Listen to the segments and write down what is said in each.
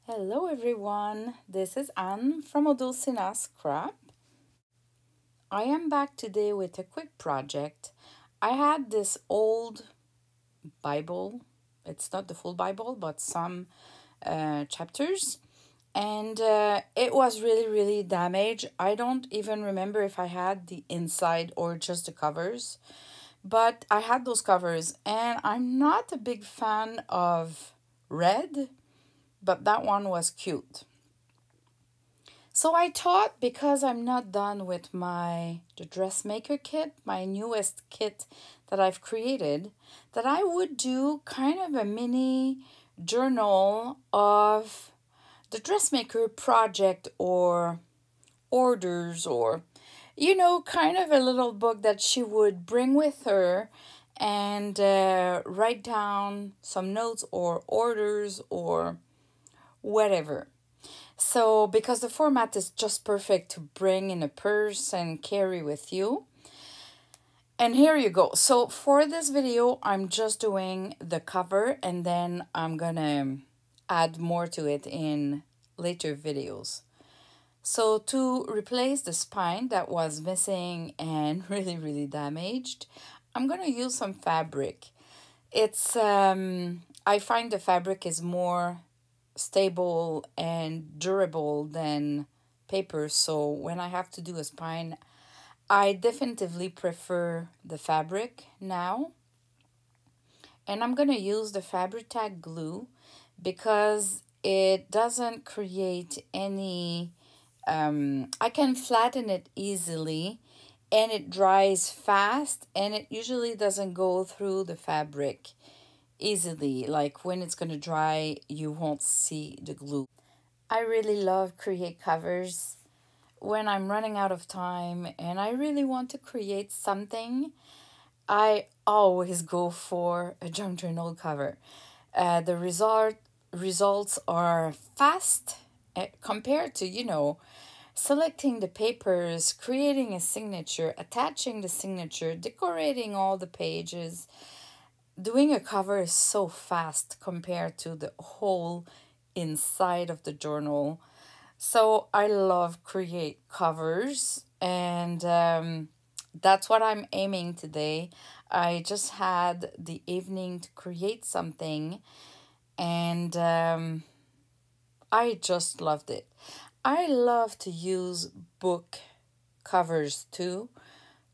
Hello everyone, this is Anne from Odulcina Scrap. I am back today with a quick project. I had this old Bible, it's not the full Bible, but some chapters, and it was really damaged. I don't even remember if I had the inside or just the covers, but I had those covers, and I'm not a big fan of red, but that one was cute. So I thought, because I'm not done with the dressmaker kit, my newest kit that I've created, that I would do kind of a mini journal of the dressmaker project or orders, or kind of a little book that she would bring with her and write down some notes or orders or whatever. So, because the format is just perfect to bring in a purse and carry with you. And here you go. So, for this video, I'm just doing the cover, and then I'm gonna add more to it in later videos. So, to replace the spine that was missing and really damaged, I'm gonna use some fabric. It's, I find the fabric is more stable and durable than paper, so when I have to do a spine, I definitively prefer the fabric now. And I'm gonna use the fabric tag glue because it doesn't create any I can flatten it easily, and it dries fast, and it usually doesn't go through the fabric easily. Like when it's going to dry, you won't see the glue. I really love create covers when I'm running out of time and I really want to create something. I always go for a junk journal cover. The results are fast compared to, selecting the papers, creating a signature, attaching the signature, decorating all the pages. Doing a cover is so fast compared to the whole inside of the journal. So I love create covers, and that's what I'm aiming today. I just had the evening to create something, and I just loved it. I love to use book covers too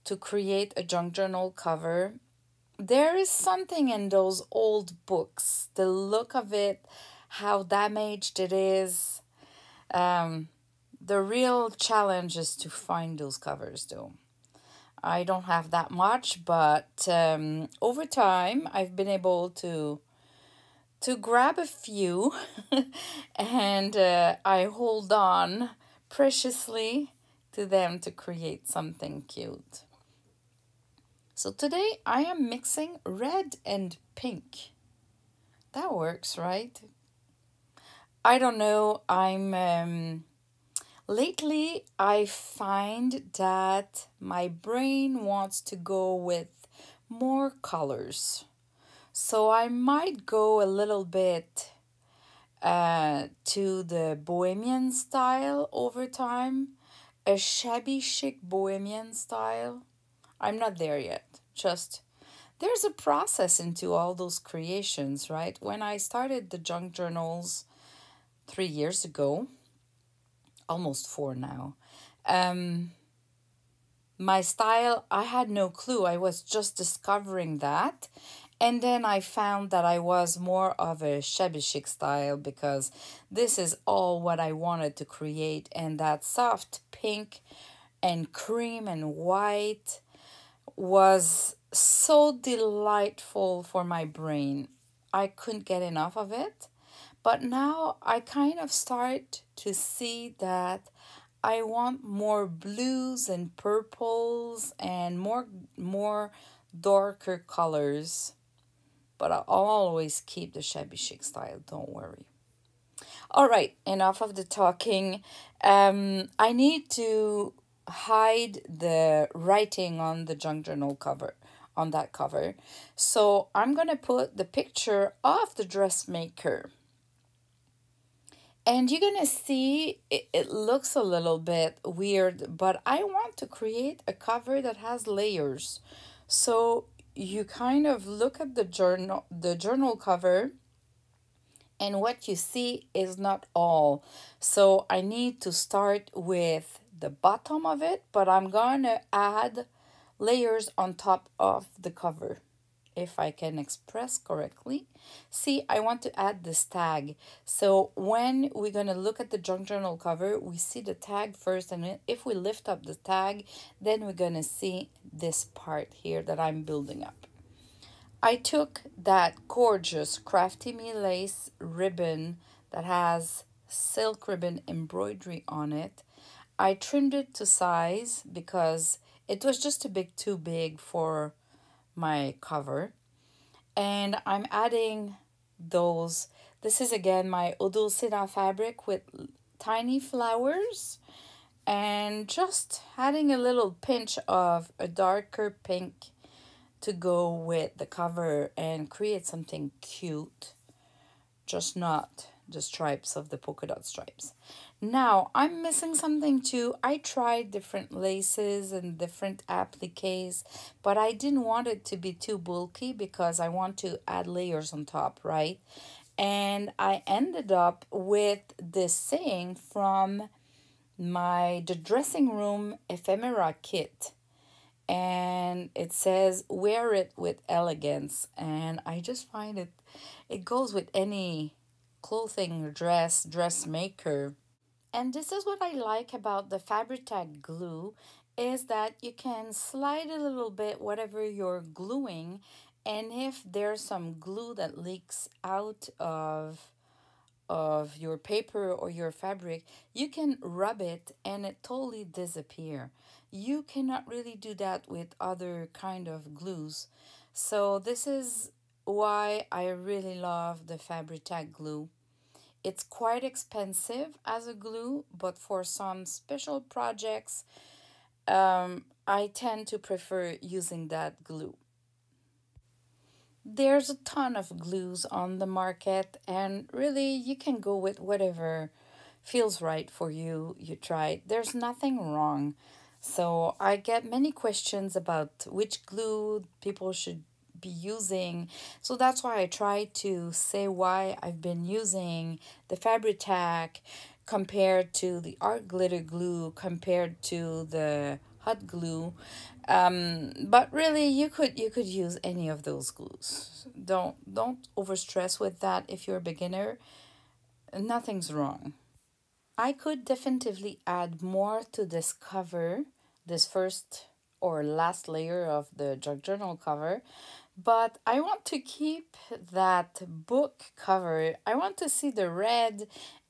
to create a junk journal cover. There is something in those old books, the look of it, how damaged it is. The real challenge is to find those covers, though. I don't have that much, but over time, I've been able to grab a few, and I hold on preciously to them to create something cute. So today I am mixing red and pink. That works, right? I don't know. Lately I find that my brain wants to go with more colors. So I might go a little bit to the bohemian style over time, a shabby chic bohemian style. I'm not there yet. Just there's a process into all those creations, right? When I started the junk journals 3 years ago, almost 4 now, my style, I had no clue. I was just discovering that. And then I found that I was more of a shabby chic style because this is all what I wanted to create. And that soft pink and cream and white was so delightful for my brain. I couldn't get enough of it. But now I kind of start to see that I want more blues and purples and more darker colors. But I'll always keep the shabby chic style, don't worry. All right, enough of the talking. I need to hide the writing on the junk journal cover, on that cover. So I'm going to put the picture of the dressmaker. And you're gonna see it looks a little bit weird, but I want to create a cover that has layers. So you kind of look at the journal cover, and what you see is not all. So I need to start with the bottom of it, but I'm gonna add layers on top of the cover, if I can express correctly. See, I want to add this tag. So when we're going to look at the junk journal cover, we see the tag first. And if we lift up the tag, then we're going to see this part here that I'm building up. I took that gorgeous Crafty Me lace ribbon that has silk ribbon embroidery on it. I trimmed it to size because it was just a bit too big for my cover. And I'm adding those. This is again my Odulcina fabric with tiny flowers, and just adding a little pinch of a darker pink to go with the cover and create something cute, just not the stripes of the polka dot stripes. Now I'm missing something too. I tried different laces and different appliques, but I didn't want it to be too bulky because I want to add layers on top, right? And I ended up with this saying from the dressing room ephemera kit, and it says wear it with elegance, and I just find it goes with any clothing dressmaker. And this is what I like about the Fabri-Tac glue, is that you can slide a little bit whatever you're gluing, and if there's some glue that leaks out of your paper or your fabric, you can rub it and it totally disappear. You cannot really do that with other kind of glues. So this is why I really love the Fabri-Tac glue. It's quite expensive as a glue, but for some special projects, I tend to prefer using that glue. There's a ton of glues on the market, and really you can go with whatever feels right for you. You try it. There's nothing wrong. So I get many questions about which glue people should be using. So that's why I try to say why I've been using the Fabri-Tac compared to the art glitter glue, compared to the hot glue. But really you could use any of those glues. Don't overstress with that. If you're a beginner, nothing's wrong. I could definitively add more to this cover, this first or last layer of the junk journal cover, but I want to keep that book cover. I want to see the red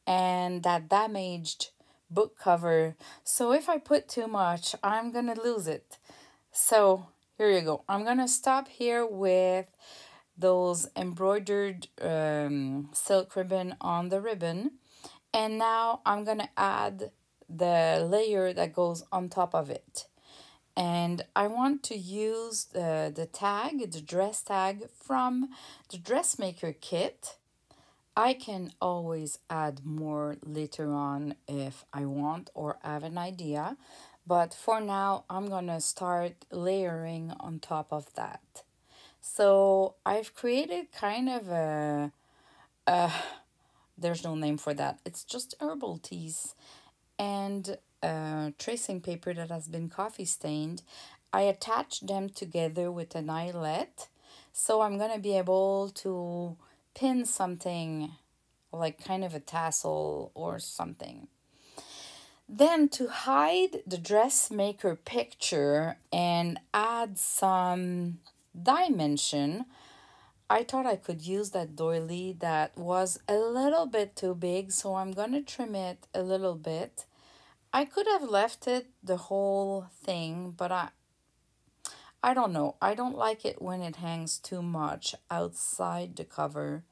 and that damaged book cover. So if I put too much, I'm gonna lose it. So here you go. I'm gonna stop here with those embroidered silk ribbon on the ribbon. And now I'm gonna add the layer that goes on top of it. And I want to use the tag, the dress tag from the dressmaker kit. I can always add more later on if I want or have an idea. But for now, I'm gonna start layering on top of that. So I've created kind of a there's no name for that. It's just herbal teas and tracing paper that has been coffee stained. I attached them together with an eyelet. So I'm going to be able to pin something like kind of a tassel or something. Then to hide the dressmaker picture and add some dimension, I thought I could use that doily that was a little bit too big, so I'm going to trim it a little bit. I could have left it the whole thing, but I don't know. I don't like it when it hangs too much outside the cover.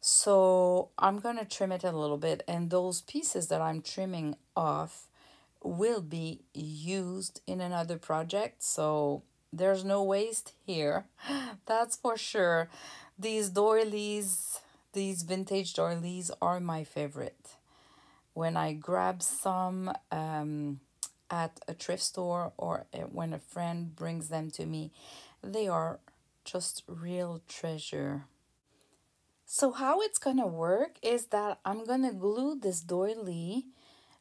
So I'm going to trim it a little bit, and those pieces that I'm trimming off will be used in another project. So there's no waste here. That's for sure. These doilies, these vintage doilies are my favorite. when I grab some at a thrift store or when a friend brings them to me, they are just real treasure. So how it's gonna work is that I'm gonna glue this doily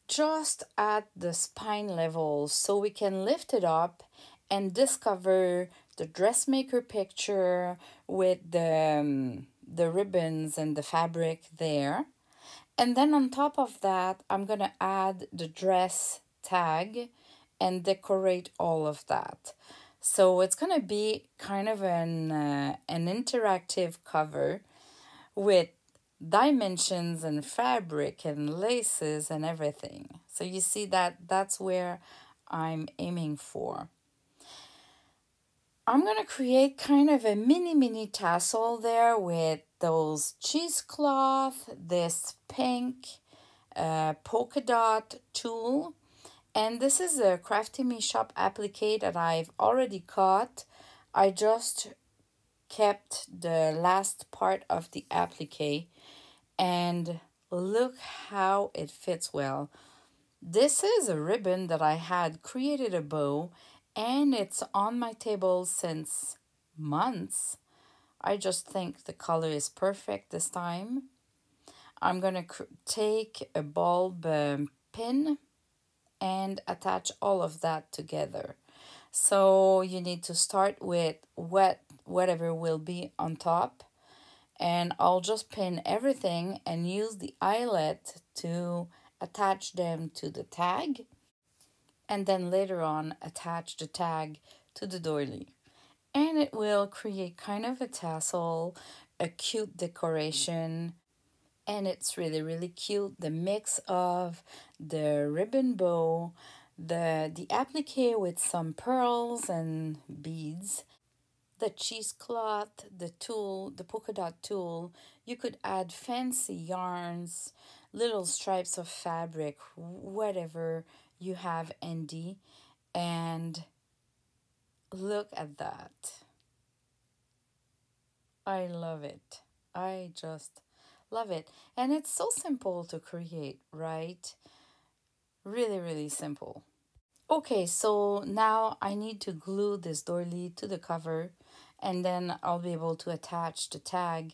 just at the spine level so we can lift it up and discover the dressmaker picture with the ribbons and the fabric there. And then on top of that, I'm gonna add the dress tag and decorate all of that. So it's gonna be kind of an interactive cover with dimensions and fabric and laces and everything. So you see that's where I'm aiming for. I'm gonna create kind of a mini tassel there with those cheesecloth, this pink polka dot tulle, and this is a Crafty Me Shop applique that I've already cut. I just kept the last part of the applique, and look how it fits well. This is a ribbon that I had created a bow, and it's on my table since months. I just think the color is perfect this time. I'm gonna take a bulb pin and attach all of that together. So you need to start with whatever will be on top, and I'll just pin everything and use the eyelet to attach them to the tag, and then later on attach the tag to the doily. And it will create kind of a tassel, a cute decoration, and it's really cute. The mix of the ribbon bow, the applique with some pearls and beads, the cheesecloth, the tulle, the polka dot tulle. You could add fancy yarns, little stripes of fabric, whatever you have handy. And look at that. I love it. I just love it. And it's so simple to create, right? Really simple. Okay, so now I need to glue this doily to the cover, and then I'll be able to attach the tag,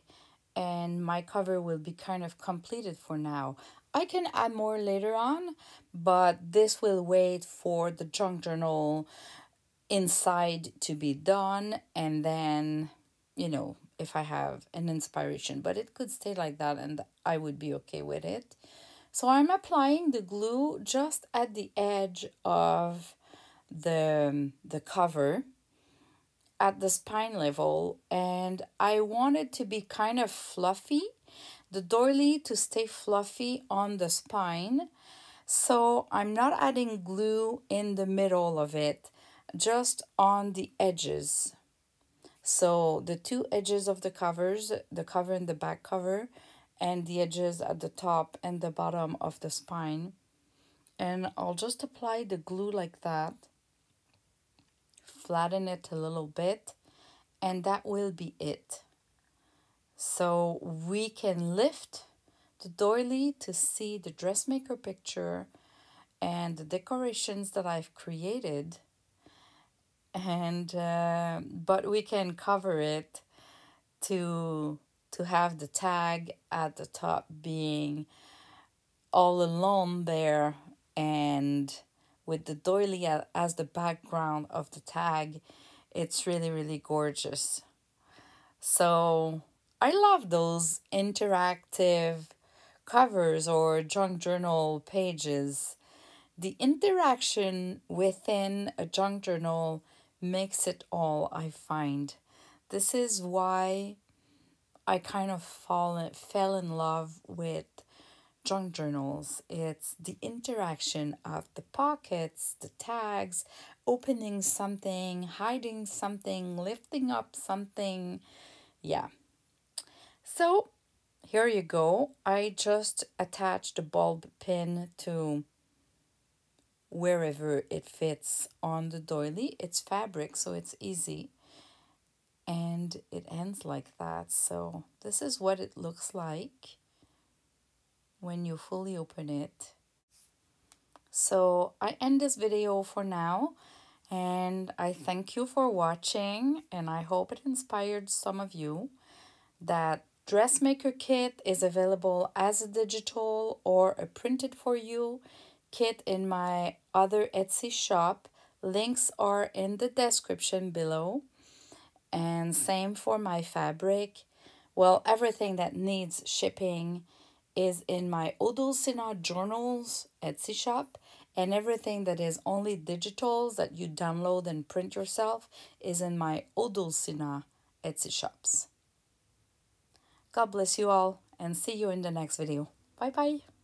and my cover will be kind of completed for now. I can add more later on, but this will wait for the junk journal inside to be done, and then, if I have an inspiration, but it could stay like that and I would be okay with it. So I'm applying the glue just at the edge of the cover at the spine level, and I want it to be kind of fluffy, the doily to stay fluffy on the spine. So I'm not adding glue in the middle of it, just on the edges. So the two edges of the covers, the cover and the back cover, and the edges at the top and the bottom of the spine. And I'll just apply the glue like that, flatten it a little bit, and that will be it. So we can lift the doily to see the dressmaker picture and the decorations that I've created, and but we can cover it to have the tag at the top being all alone there, and with the doily as the background of the tag. It's really gorgeous. So I love those interactive covers or junk journal pages. The interaction within a junk journal makes it all, I find. This is why I kind of fell in love with junk journals. It's the interaction of the pockets, the tags, opening something, hiding something, lifting up something. Yeah. So here you go. I just attached the bulb pin to wherever it fits on the doily. It's fabric, so it's easy. And it ends like that. So this is what it looks like when you fully open it. So I end this video for now, and I thank you for watching, and I hope it inspired some of you. That dressmaker kit is available as a digital or a printed for you kit in my other Etsy shop. Links are in the description below. And same for my fabric. Well, everything that needs shipping is in my Odulcina journals Etsy shop, and everything that is only digitals that you download and print yourself is in my Odulcina Etsy shops. God bless you all, and see you in the next video. Bye bye.